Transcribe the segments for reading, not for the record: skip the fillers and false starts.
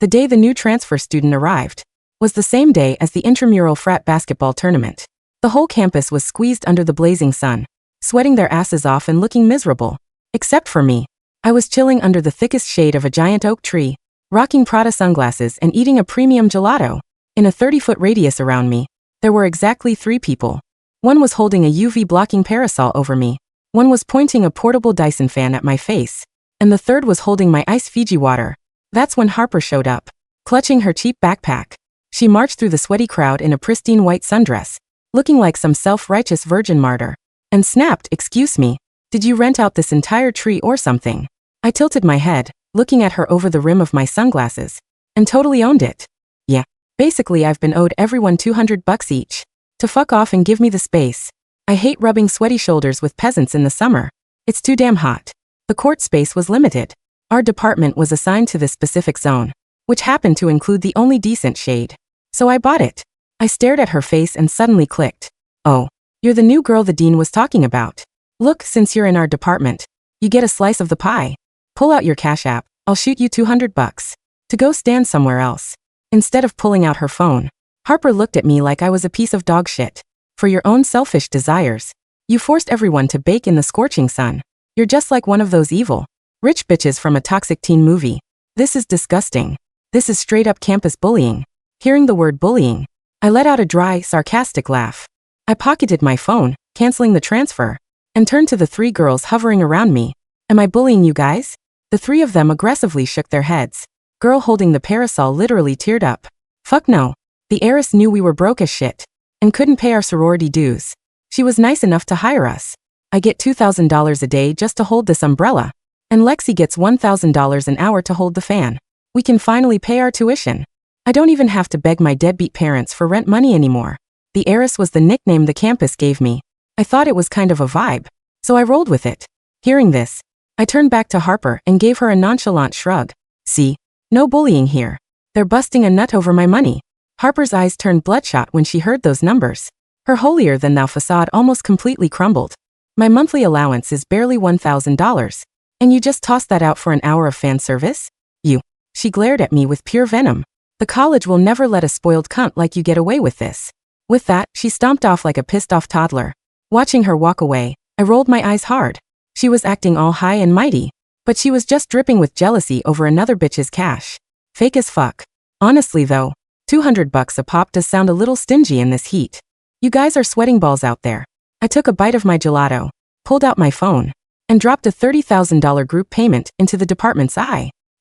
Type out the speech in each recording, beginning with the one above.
the day the new transfer student arrived, was the same day as the intramural frat basketball tournament. The whole campus was squeezed under the blazing sun, sweating their asses off and looking miserable. Except for me. I was chilling under the thickest shade of a giant oak tree, rocking Prada sunglasses and eating a premium gelato. In a 30-foot radius around me, there were exactly 3 people. One was holding a UV-blocking parasol over me, one was pointing a portable Dyson fan at my face, and the third was holding my Iced Fiji water. That's when Harper showed up, clutching her cheap backpack. She marched through the sweaty crowd in a pristine white sundress, looking like some self-righteous virgin martyr, and snapped, "Excuse me, did you rent out this entire tree or something?" I tilted my head, looking at her over the rim of my sunglasses, and totally owned it. Yeah, basically I've been owed everyone $200 each. To fuck off and give me the space. I hate rubbing sweaty shoulders with peasants in the summer. It's too damn hot. The court space was limited. Our department was assigned to this specific zone, which happened to include the only decent shade. So I bought it. I stared at her face and suddenly clicked. Oh, you're the new girl the dean was talking about. Look, since you're in our department, you get a slice of the pie. Pull out your Cash App, I'll shoot you $200 to go stand somewhere else. Instead of pulling out her phone, Harper looked at me like I was a piece of dog shit. For your own selfish desires, you forced everyone to bake in the scorching sun. You're just like one of those evil, rich bitches from a toxic teen movie. This is disgusting. This is straight up campus bullying. Hearing the word bullying, I let out a dry, sarcastic laugh. I pocketed my phone, canceling the transfer, and turned to the 3 girls hovering around me. Am I bullying you guys? The 3 of them aggressively shook their heads. Girl holding the parasol literally teared up. Fuck no. The heiress knew we were broke as shit and couldn't pay our sorority dues. She was nice enough to hire us. I get $2,000 a day just to hold this umbrella, and Lexi gets $1,000 an hour to hold the fan. We can finally pay our tuition. I don't even have to beg my deadbeat parents for rent money anymore. The heiress was the nickname the campus gave me. I thought it was kind of a vibe, so I rolled with it. Hearing this, I turned back to Harper and gave her a nonchalant shrug. See? No bullying here. They're busting a nut over my money. Harper's eyes turned bloodshot when she heard those numbers. Her holier-than-thou facade almost completely crumbled. My monthly allowance is barely $1,000, and you just tossed that out for an hour of fan service? You. She glared at me with pure venom. The college will never let a spoiled cunt like you get away with this. With that, she stomped off like a pissed-off toddler. Watching her walk away, I rolled my eyes hard. She was acting all high and mighty, but she was just dripping with jealousy over another bitch's cash. Fake as fuck. Honestly though, $200 a pop does sound a little stingy in this heat. You guys are sweating balls out there. I took a bite of my gelato, pulled out my phone, and dropped a $30,000 group payment into the department's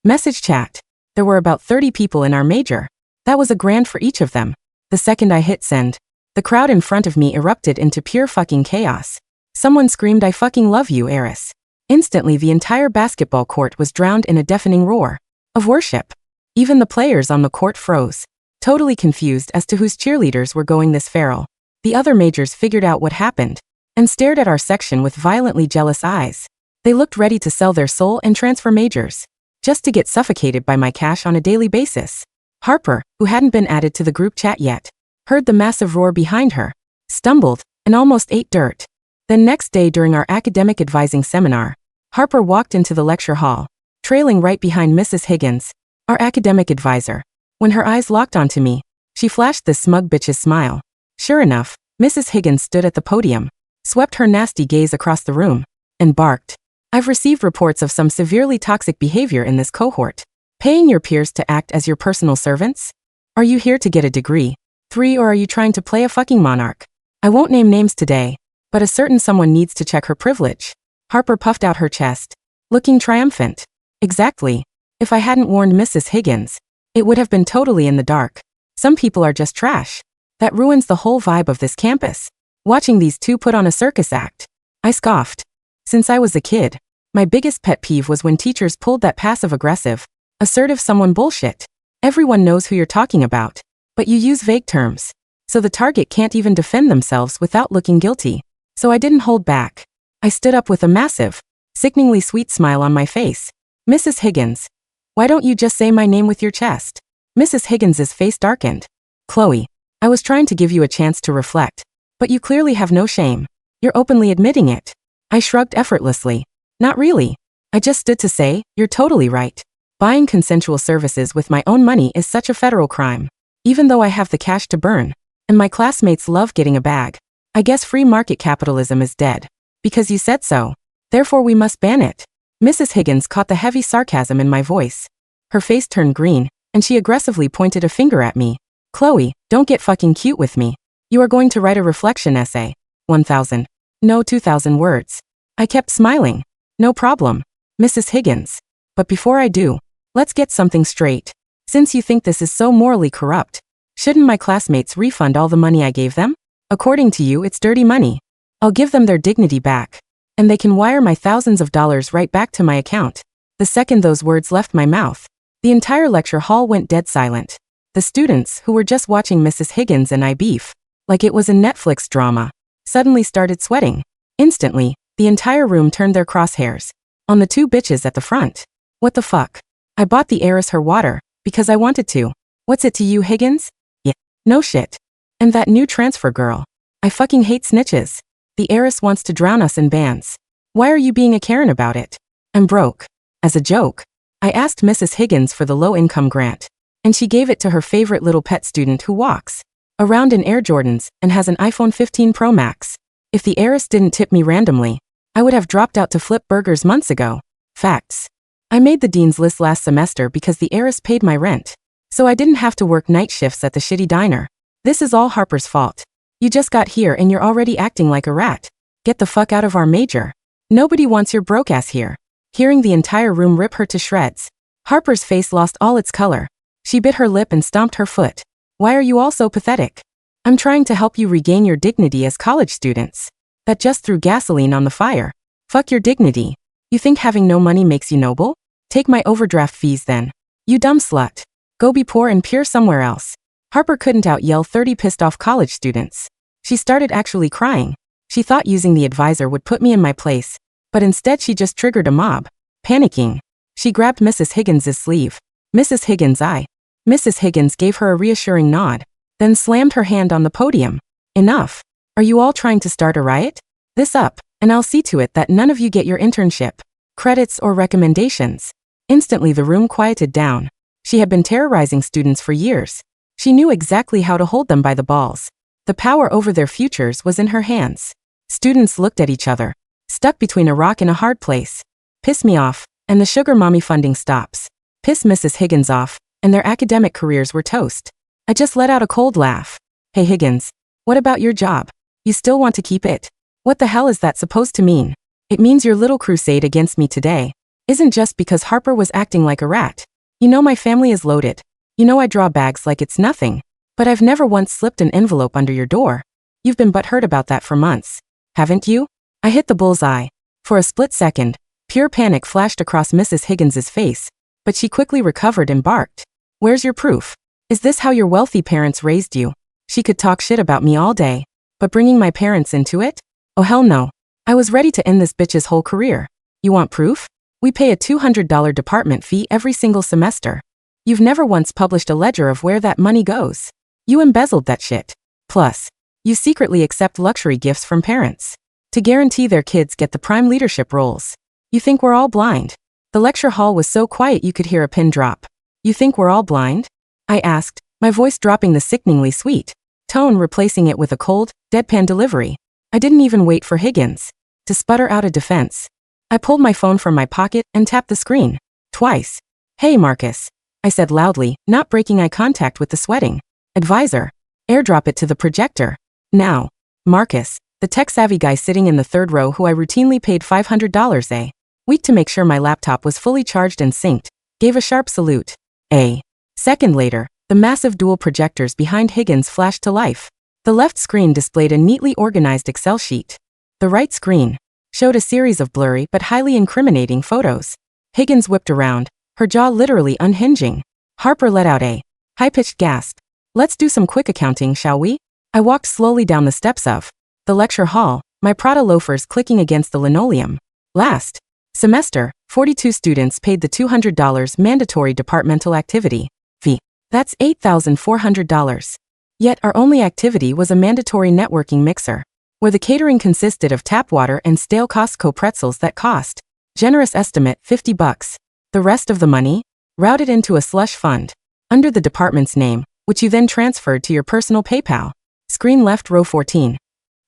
message chat. There were about 30 people in our major. That was $1,000 for each of them. The second I hit send, the crowd in front of me erupted into pure fucking chaos. Someone screamed, "I fucking love you, heiress." Instantly the entire basketball court was drowned in a deafening roar of worship. Even the players on the court froze, totally confused as to whose cheerleaders were going this feral. The other majors figured out what happened and stared at our section with violently jealous eyes. They looked ready to sell their soul and transfer majors, just to get suffocated by my cash on a daily basis. Harper, who hadn't been added to the group chat yet, heard the massive roar behind her, stumbled, and almost ate dirt. Then next day during our academic advising seminar, Harper walked into the lecture hall, trailing right behind Mrs. Higgins, our academic advisor. When her eyes locked onto me, she flashed this smug bitch's smile. Sure enough, Mrs. Higgins stood at the podium, swept her nasty gaze across the room, and barked. I've received reports of some severely toxic behavior in this cohort. Paying your peers to act as your personal servants? Are you here to get a degree, 3, or are you trying to play a fucking monarch? I won't name names today, but a certain someone needs to check her privilege. Harper puffed out her chest, looking triumphant. Exactly. If I hadn't warned Mrs. Higgins, it would have been totally in the dark. Some people are just trash. That ruins the whole vibe of this campus. Watching these 2 put on a circus act, I scoffed. Since I was a kid, my biggest pet peeve was when teachers pulled that passive-aggressive, assertive someone bullshit. Everyone knows who you're talking about, but you use vague terms, so the target can't even defend themselves without looking guilty. So I didn't hold back. I stood up with a massive, sickeningly sweet smile on my face. Mrs. Higgins, why don't you just say my name with your chest? Mrs. Higgins's face darkened. Chloe, I was trying to give you a chance to reflect, but you clearly have no shame. You're openly admitting it. I shrugged effortlessly. Not really. I just stood to say, you're totally right. Buying consensual services with my own money is such a federal crime. Even though I have the cash to burn, and my classmates love getting a bag. I guess free market capitalism is dead. Because you said so. Therefore we must ban it. Mrs. Higgins caught the heavy sarcasm in my voice. Her face turned green, and she aggressively pointed a finger at me. Chloe, don't get fucking cute with me. You are going to write a reflection essay. 1,000. No, 2,000 words. I kept smiling. No problem, Mrs. Higgins. But before I do, let's get something straight. Since you think this is so morally corrupt, shouldn't my classmates refund all the money I gave them? According to you, it's dirty money. I'll give them their dignity back. And they can wire my thousands of dollars right back to my account. The second those words left my mouth, the entire lecture hall went dead silent. The students, who were just watching Mrs. Higgins and I beef, like it was a Netflix drama, suddenly started sweating. Instantly, the entire room turned their crosshairs on the two bitches at the front. What the fuck? I bought the heiress her water, because I wanted to. What's it to you, Higgins? Yeah. No shit. And that new transfer girl. I fucking hate snitches. The heiress wants to drown us in bands. Why are you being a Karen about it? I'm broke. As a joke, I asked Mrs. Higgins for the low-income grant, and she gave it to her favorite little pet student who walks around in Air Jordans and has an iPhone 15 Pro Max. If the heiress didn't tip me randomly, I would have dropped out to flip burgers months ago. Facts. I made the dean's list last semester because the heiress paid my rent, so I didn't have to work night shifts at the shitty diner. This is all Harper's fault. You just got here and you're already acting like a rat. Get the fuck out of our major. Nobody wants your broke ass here. Hearing the entire room rip her to shreds, Harper's face lost all its color. She bit her lip and stomped her foot. Why are you all so pathetic? I'm trying to help you regain your dignity as college students. That just threw gasoline on the fire. Fuck your dignity. You think having no money makes you noble? Take my overdraft fees then. You dumb slut. Go be poor and pure somewhere else. Harper couldn't out-yell 30 pissed-off college students. She started actually crying. She thought using the advisor would put me in my place, but instead she just triggered a mob. Panicking, she grabbed Mrs. Higgins' sleeve. Mrs. Higgins gave her a reassuring nod, then slammed her hand on the podium. Enough. Are you all trying to start a riot? This up, and I'll see to it that none of you get your internship, credits or recommendations. Instantly the room quieted down. She had been terrorizing students for years. She knew exactly how to hold them by the balls. The power over their futures was in her hands. Students looked at each other, stuck between a rock and a hard place. Piss me off, and the sugar mommy funding stops. Piss Mrs. Higgins off, and their academic careers were toast. I just let out a cold laugh. Hey Higgins, what about your job? You still want to keep it? What the hell is that supposed to mean? It means your little crusade against me today isn't just because Harper was acting like a rat. You know my family is loaded. You know I draw bags like it's nothing. But I've never once slipped an envelope under your door. You've been butthurt about that for months, haven't you? I hit the bullseye. For a split second, pure panic flashed across Mrs. Higgins' face, but she quickly recovered and barked. Where's your proof? Is this how your wealthy parents raised you? She could talk shit about me all day, but bringing my parents into it? Oh hell no. I was ready to end this bitch's whole career. You want proof? We pay a $200 department fee every single semester. You've never once published a ledger of where that money goes. You embezzled that shit. Plus, you secretly accept luxury gifts from parents to guarantee their kids get the prime leadership roles. You think we're all blind? The lecture hall was so quiet you could hear a pin drop. You think we're all blind? I asked, my voice dropping the sickeningly sweet tone, replacing it with a cold, deadpan delivery. I didn't even wait for Higgins to sputter out a defense. I pulled my phone from my pocket and tapped the screen. Twice. Hey Marcus, I said loudly, not breaking eye contact with the sweating advisor. Airdrop it to the projector. Now. Marcus, the tech-savvy guy sitting in the third row who I routinely paid $500 a week to make sure my laptop was fully charged and synced, gave a sharp salute. A second later, the massive dual projectors behind Higgins flashed to life. The left screen displayed a neatly organized Excel sheet. The right screen showed a series of blurry but highly incriminating photos. Higgins whipped around, her jaw literally unhinging. Harper let out a high-pitched gasp. Let's do some quick accounting, shall we? I walked slowly down the steps of the lecture hall, my Prada loafers clicking against the linoleum. Last semester, 42 students paid the $200 mandatory departmental activity fee. That's $8,400. Yet our only activity was a mandatory networking mixer, where the catering consisted of tap water and stale Costco pretzels that cost, generous estimate, $50. The rest of the money? routed into a slush fund, under the department's name, which you then transferred to your personal PayPal. Screen left row 14.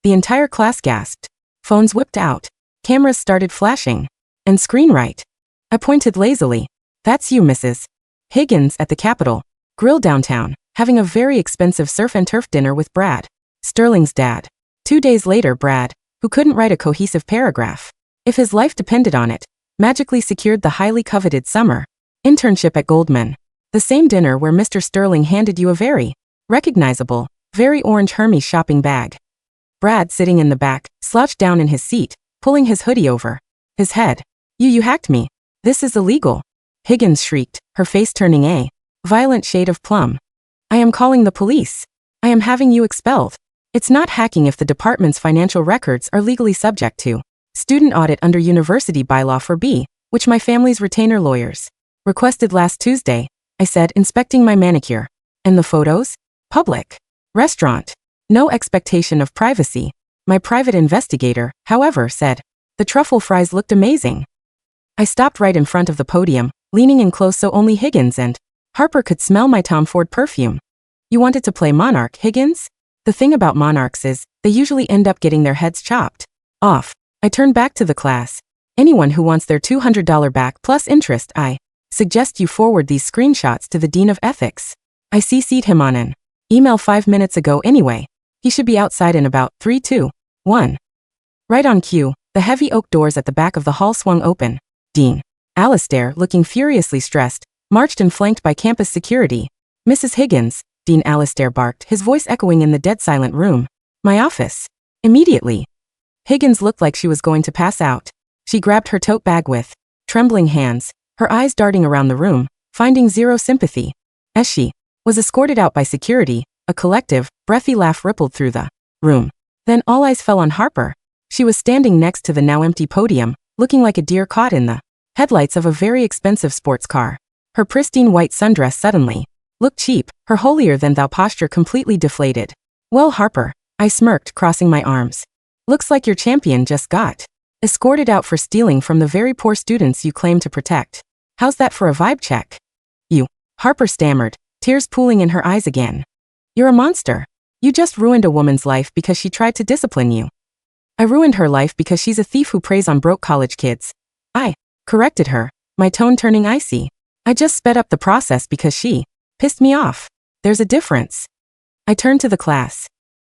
The entire class gasped. Phones whipped out. Cameras started flashing. And screen right. I pointed lazily. That's you, Mrs. Higgins at the Capitol Grill downtown, having a very expensive surf and turf dinner with Brad, Sterling's dad. 2 days later, Brad, who couldn't write a cohesive paragraph, if his life depended on it, magically secured the highly coveted summer internship at Goldman. The same dinner where Mr. Sterling handed you a very recognizable, very orange Hermes shopping bag. Brad, sitting in the back, slouched down in his seat, pulling his hoodie over his head. You hacked me. This is illegal. Higgins shrieked, her face turning a violent shade of plum. I am calling the police. I am having you expelled. It's not hacking if the department's financial records are legally subject to student audit under university bylaw 4B, which my family's retainer lawyers requested last Tuesday, I said, inspecting my manicure. And the photos? Public. Restaurant. No expectation of privacy. My private investigator, however, said the truffle fries looked amazing. I stopped right in front of the podium, leaning in close so only Higgins and Harper could smell my Tom Ford perfume. You wanted to play Monarch, Higgins? The thing about monarchs is, they usually end up getting their heads chopped off. I turned back to the class. Anyone who wants their $200 back plus interest, I suggest you forward these screenshots to the Dean of Ethics. I CC'd him on an email 5 minutes ago anyway. He should be outside in about 3, 2, 1. Right on cue, the heavy oak doors at the back of the hall swung open. Dean Alastair, looking furiously stressed, marched in flanked by campus security. Mrs. Higgins, Dean Alastair barked, his voice echoing in the dead silent room. My office. Immediately. Higgins looked like she was going to pass out. She grabbed her tote bag with trembling hands, her eyes darting around the room, finding zero sympathy. As she was escorted out by security, a collective, breathy laugh rippled through the room. Then all eyes fell on Harper. She was standing next to the now empty podium, looking like a deer caught in the headlights of a very expensive sports car. Her pristine white sundress suddenly looked cheap, her holier-than-thou posture completely deflated. Well, Harper, I smirked, crossing my arms. Looks like your champion just got escorted out for stealing from the very poor students you claim to protect. How's that for a vibe check? You, Harper stammered, tears pooling in her eyes again. You're a monster. You just ruined a woman's life because she tried to discipline you. I ruined her life because she's a thief who preys on broke college kids. I corrected her, my tone turning icy. I just sped up the process because she pissed me off. There's a difference. I turned to the class.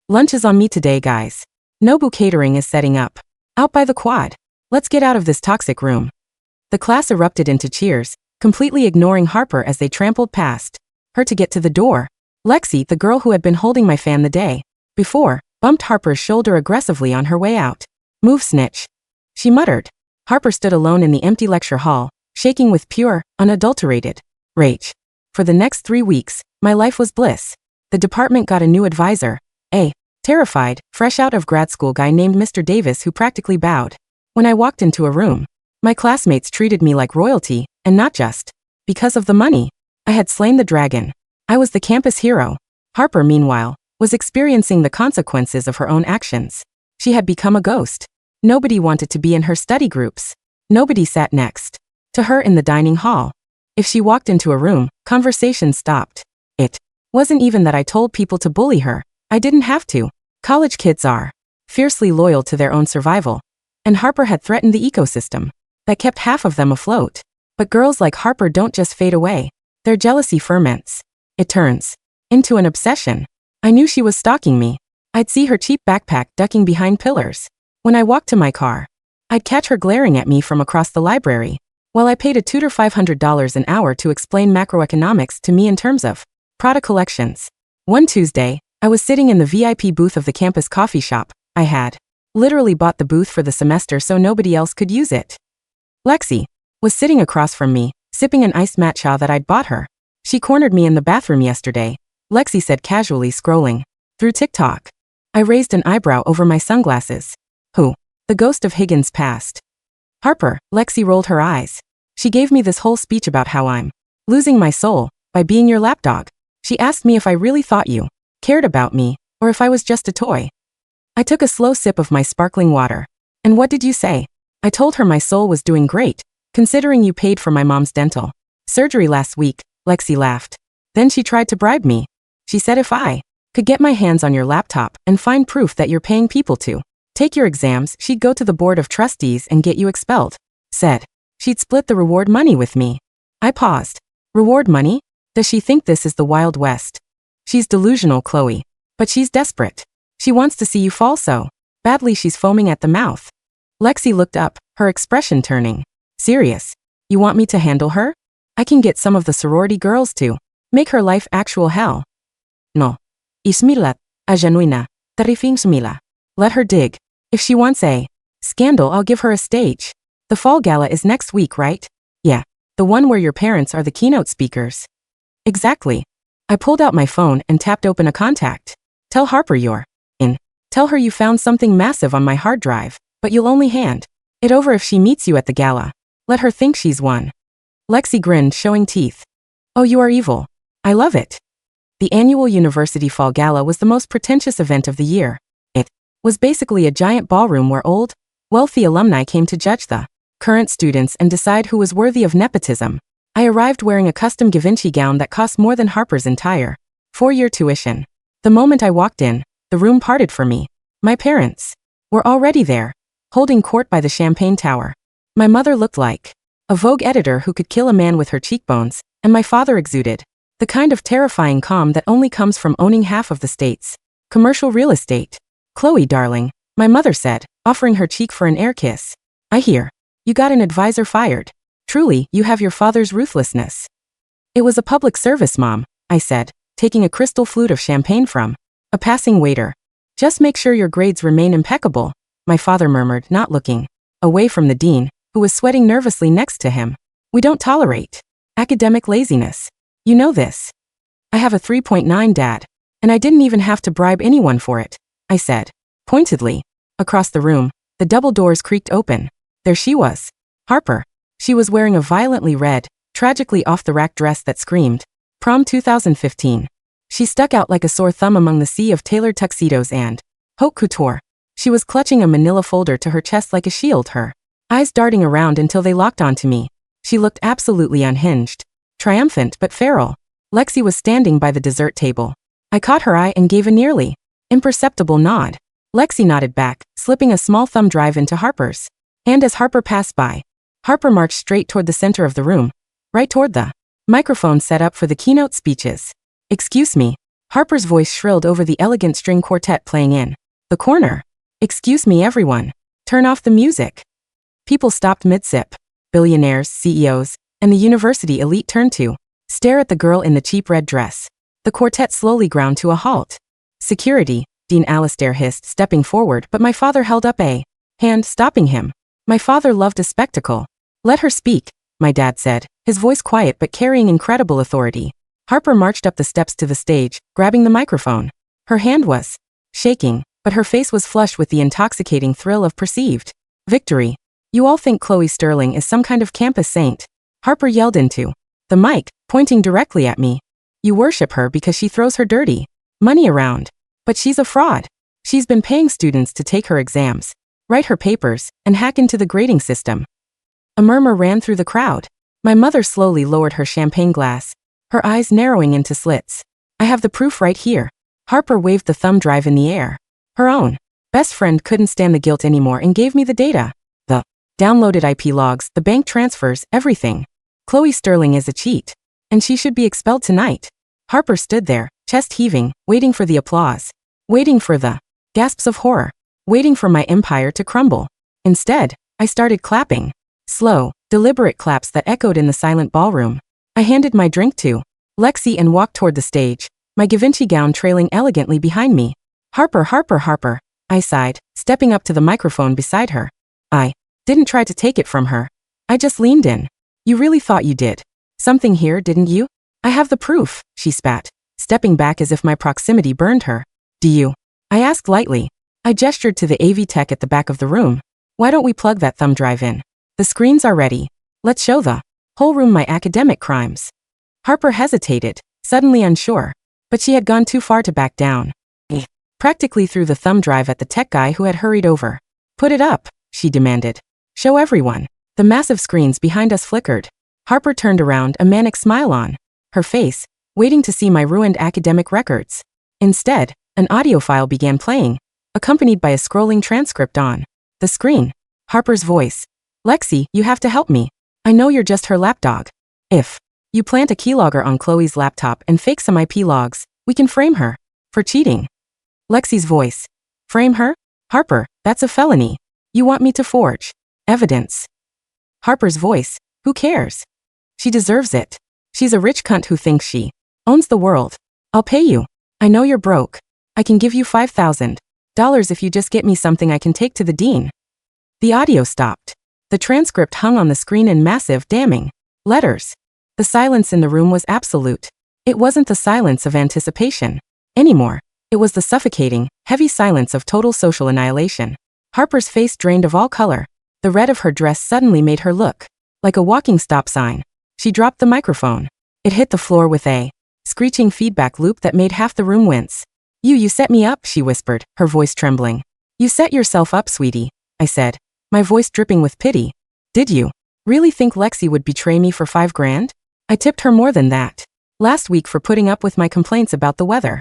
Lunch is on me today, guys. Nobu Catering is setting up. Out by the quad. Let's get out of this toxic room. The class erupted into cheers, completely ignoring Harper as they trampled past her to get to the door. Lexi, the girl who had been holding my fan the day before, bumped Harper's shoulder aggressively on her way out. Move, snitch. She muttered. Harper stood alone in the empty lecture hall, shaking with pure, unadulterated rage. For the next 3 weeks, my life was bliss. The department got a new advisor, a terrified, fresh out of grad school guy named Mr. Davis who practically bowed when I walked into a room. My classmates treated me like royalty, and not just because of the money. I had slain the dragon. I was the campus hero. Harper, meanwhile, was experiencing the consequences of her own actions. She had become a ghost. Nobody wanted to be in her study groups. Nobody sat next to her in the dining hall. If she walked into a room, conversation stopped. It wasn't even that I told people to bully her. I didn't have to. College kids are fiercely loyal to their own survival. And Harper had threatened the ecosystem that kept half of them afloat. But girls like Harper don't just fade away. Their jealousy ferments. It turns into an obsession. I knew she was stalking me. I'd see her cheap backpack ducking behind pillars. When I walked to my car, I'd catch her glaring at me from across the library, while I paid a tutor $500 an hour to explain macroeconomics to me in terms of Prada collections. One Tuesday, I was sitting in the VIP booth of the campus coffee shop. I had literally bought the booth for the semester so nobody else could use it. Lexi was sitting across from me, sipping an iced matcha that I'd bought her. She cornered me in the bathroom yesterday, Lexi said casually, scrolling through TikTok. I raised an eyebrow over my sunglasses. Who? The ghost of Higgins passed. Harper, Lexi rolled her eyes. She gave me this whole speech about how I'm losing my soul by being your lapdog. She asked me if I really thought you cared about me, or if I was just a toy. I took a slow sip of my sparkling water. And what did you say? I told her my soul was doing great, considering you paid for my mom's dental Surgery last week, Lexi laughed. Then she tried to bribe me. She said if I could get my hands on your laptop and find proof that you're paying people to take your exams, she'd go to the board of trustees and get you expelled. Said she'd split the reward money with me. I paused. Reward money? Does she think this is the Wild West? She's delusional, Chloe. But she's desperate. She wants to see you fall so badly she's foaming at the mouth. Lexi looked up, her expression turning serious. You want me to handle her? I can get some of the sorority girls to make her life actual hell. No. Ismilat, a genuina, tarifing smila. Let her dig. If she wants a scandal, I'll give her a stage. The fall gala is next week, right? Yeah. The one where your parents are the keynote speakers. Exactly. I pulled out my phone and tapped open a contact. Tell Harper you're in. Tell her you found something massive on my hard drive, but you'll only hand it over if she meets you at the gala. Let her think she's won. Lexi grinned, showing teeth. Oh, you are evil. I love it. The annual University Fall Gala was the most pretentious event of the year. It was basically a giant ballroom where old, wealthy alumni came to judge the current students and decide who was worthy of nepotism. I arrived wearing a custom Givenchy gown that cost more than Harper's entire four-year tuition. The moment I walked in, the room parted for me. My parents were already there, holding court by the champagne tower. My mother looked like a Vogue editor who could kill a man with her cheekbones, and my father exuded the kind of terrifying calm that only comes from owning half of the state's commercial real estate. Chloe, darling, my mother said, offering her cheek for an air kiss. I hear you got an advisor fired. Truly, you have your father's ruthlessness. It was a public service, Mom, I said, taking a crystal flute of champagne from a passing waiter. Just make sure your grades remain impeccable, my father murmured, not looking away from the dean, who was sweating nervously next to him. We don't tolerate academic laziness. You know this. I have a 3.9, Dad, and I didn't even have to bribe anyone for it, I said, pointedly. Across the room, the double doors creaked open. There she was. Harper. She was wearing a violently red, tragically off-the-rack dress that screamed, Prom 2015. She stuck out like a sore thumb among the sea of tailored tuxedos and haute couture. She was clutching a manila folder to her chest like a shield, her eyes darting around until they locked onto me. She looked absolutely unhinged, triumphant but feral. Lexi was standing by the dessert table. I caught her eye and gave a nearly imperceptible nod. Lexi nodded back, slipping a small thumb drive into Harper's. And as Harper passed by, Harper marched straight toward the center of the room, right toward the microphone set up for the keynote speeches. Excuse me. Harper's voice shrilled over the elegant string quartet playing in the corner. Excuse me, everyone. Turn off the music. People stopped mid-sip. Billionaires, CEOs, and the university elite turned to stare at the girl in the cheap red dress. The quartet slowly ground to a halt. Security, Dean Alastair hissed, stepping forward, but my father held up a hand, stopping him. My father loved a spectacle. Let her speak, my dad said, his voice quiet but carrying incredible authority. Harper marched up the steps to the stage, grabbing the microphone. Her hand was shaking, but her face was flushed with the intoxicating thrill of perceived victory. You all think Chloe Sterling is some kind of campus saint. Harper yelled into the mic, pointing directly at me. You worship her because she throws her dirty money around. But she's a fraud. She's been paying students to take her exams, write her papers, and hack into the grading system. A murmur ran through the crowd. My mother slowly lowered her champagne glass, her eyes narrowing into slits. I have the proof right here. Harper waved the thumb drive in the air. Her own best friend couldn't stand the guilt anymore and gave me the data. The downloaded IP logs, the bank transfers, everything. Chloe Sterling is a cheat, and she should be expelled tonight. Harper stood there, chest heaving, waiting for the applause, waiting for the gasps of horror, waiting for my empire to crumble. Instead, I started clapping. Slow, deliberate claps that echoed in the silent ballroom. I handed my drink to Lexi and walked toward the stage, my Givenchy gown trailing elegantly behind me. Harper, Harper, Harper, I sighed, stepping up to the microphone beside her. I didn't try to take it from her. I just leaned in. You really thought you did something here, didn't you? I have the proof, she spat, stepping back as if my proximity burned her. Do you? I asked lightly. I gestured to the AV tech at the back of the room. Why don't we plug that thumb drive in? The screens are ready. Let's show the whole room my academic crimes. Harper hesitated, suddenly unsure, but she had gone too far to back down. Practically threw the thumb drive at the tech guy who had hurried over. Put it up, she demanded. Show everyone. The massive screens behind us flickered. Harper turned around, a manic smile on her face, waiting to see my ruined academic records. Instead, an audio file began playing, accompanied by a scrolling transcript on the screen. Harper's voice. Lexi, you have to help me. I know you're just her lapdog. If you plant a keylogger on Chloe's laptop and fake some IP logs, we can frame her for cheating. Lexi's voice. Frame her? Harper, that's a felony. You want me to forge evidence? Harper's voice. Who cares? She deserves it. She's a rich cunt who thinks she owns the world. I'll pay you. I know you're broke. I can give you $5,000 if you just get me something I can take to the dean. The audio stopped. The transcript hung on the screen in massive, damning letters. The silence in the room was absolute. It wasn't the silence of anticipation anymore. It was the suffocating, heavy silence of total social annihilation. Harper's face drained of all color. The red of her dress suddenly made her look like a walking stop sign. She dropped the microphone. It hit the floor with a screeching feedback loop that made half the room wince. You set me up, she whispered, her voice trembling. You set yourself up, sweetie, I said, my voice dripping with pity. Did you really think Lexi would betray me for $5,000? I tipped her more than that last week for putting up with my complaints about the weather.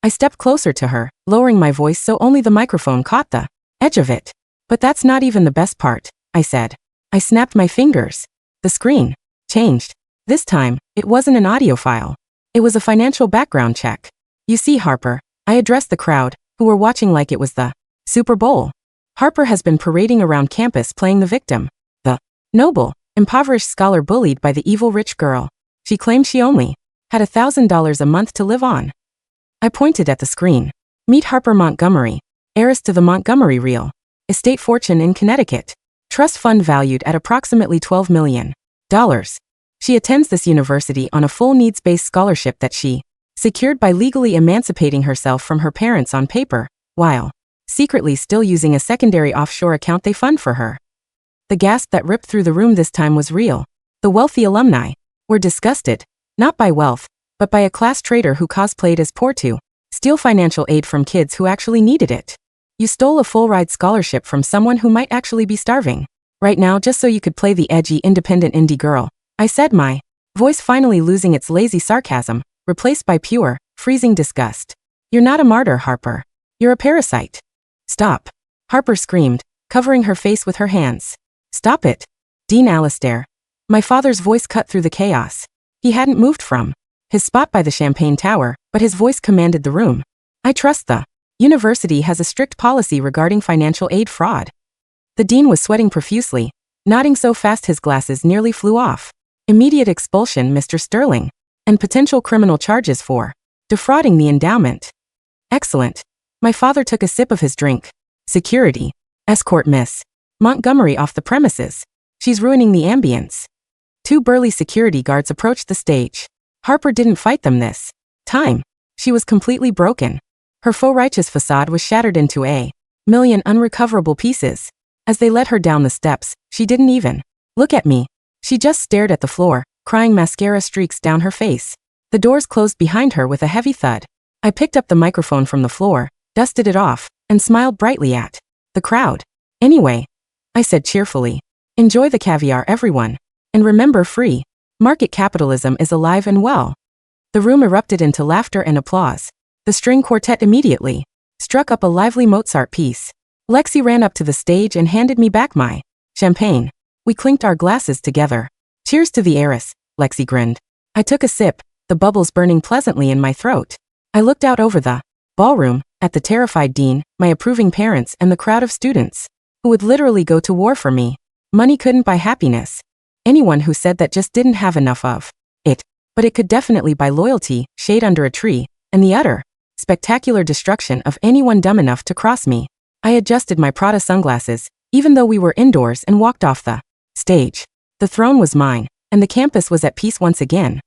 I stepped closer to her, lowering my voice so only the microphone caught the edge of it. But that's not even the best part, I said. I snapped my fingers. The screen changed. This time, it wasn't an audio file. It was a financial background check. You see, Harper, I addressed the crowd, who were watching like it was the Super Bowl. Harper has been parading around campus playing the victim. The noble, impoverished scholar bullied by the evil rich girl. She claimed she only had $1,000 a month to live on. I pointed at the screen. Meet Harper Montgomery, heiress to the Montgomery Real estate fortune in Connecticut. Trust fund valued at approximately $12 million. She attends this university on a full needs-based scholarship that she secured by legally emancipating herself from her parents on paper, while secretly still using a secondary offshore account they fund for her. The gasp that ripped through the room this time was real. The wealthy alumni were disgusted, not by wealth, but by a class traitor who cosplayed as poor to steal financial aid from kids who actually needed it. You stole a full-ride scholarship from someone who might actually be starving right now just so you could play the edgy, independent indie girl, I said, my voice finally losing its lazy sarcasm, replaced by pure, freezing disgust. You're not a martyr, Harper. You're a parasite. Stop. Harper screamed, covering her face with her hands. Stop it. Dean Alastair. My father's voice cut through the chaos. He hadn't moved from his spot by the champagne tower, but his voice commanded the room. I trust the university has a strict policy regarding financial aid fraud. The dean was sweating profusely, nodding so fast his glasses nearly flew off. Immediate expulsion, Mr. Sterling, and potential criminal charges for defrauding the endowment. Excellent. My father took a sip of his drink. Security. Escort Miss Montgomery off the premises. She's ruining the ambience. Two burly security guards approached the stage. Harper didn't fight them this time. She was completely broken. Her faux righteous facade was shattered into a million unrecoverable pieces. As they led her down the steps, she didn't even look at me. She just stared at the floor, crying mascara streaks down her face. The doors closed behind her with a heavy thud. I picked up the microphone from the floor, dusted it off, and smiled brightly at the crowd. Anyway, I said cheerfully, enjoy the caviar, everyone. And remember, free market capitalism is alive and well. The room erupted into laughter and applause. The string quartet immediately struck up a lively Mozart piece. Lexi ran up to the stage and handed me back my champagne. We clinked our glasses together. Cheers to the heiress, Lexi grinned. I took a sip, the bubbles burning pleasantly in my throat. I looked out over the ballroom, at the terrified dean, my approving parents, and the crowd of students who would literally go to war for me. Money couldn't buy happiness. Anyone who said that just didn't have enough of it. But it could definitely buy loyalty, shade under a tree, and the utter spectacular destruction of anyone dumb enough to cross me. I adjusted my Prada sunglasses, even though we were indoors, and walked off the stage. The throne was mine, and the campus was at peace once again.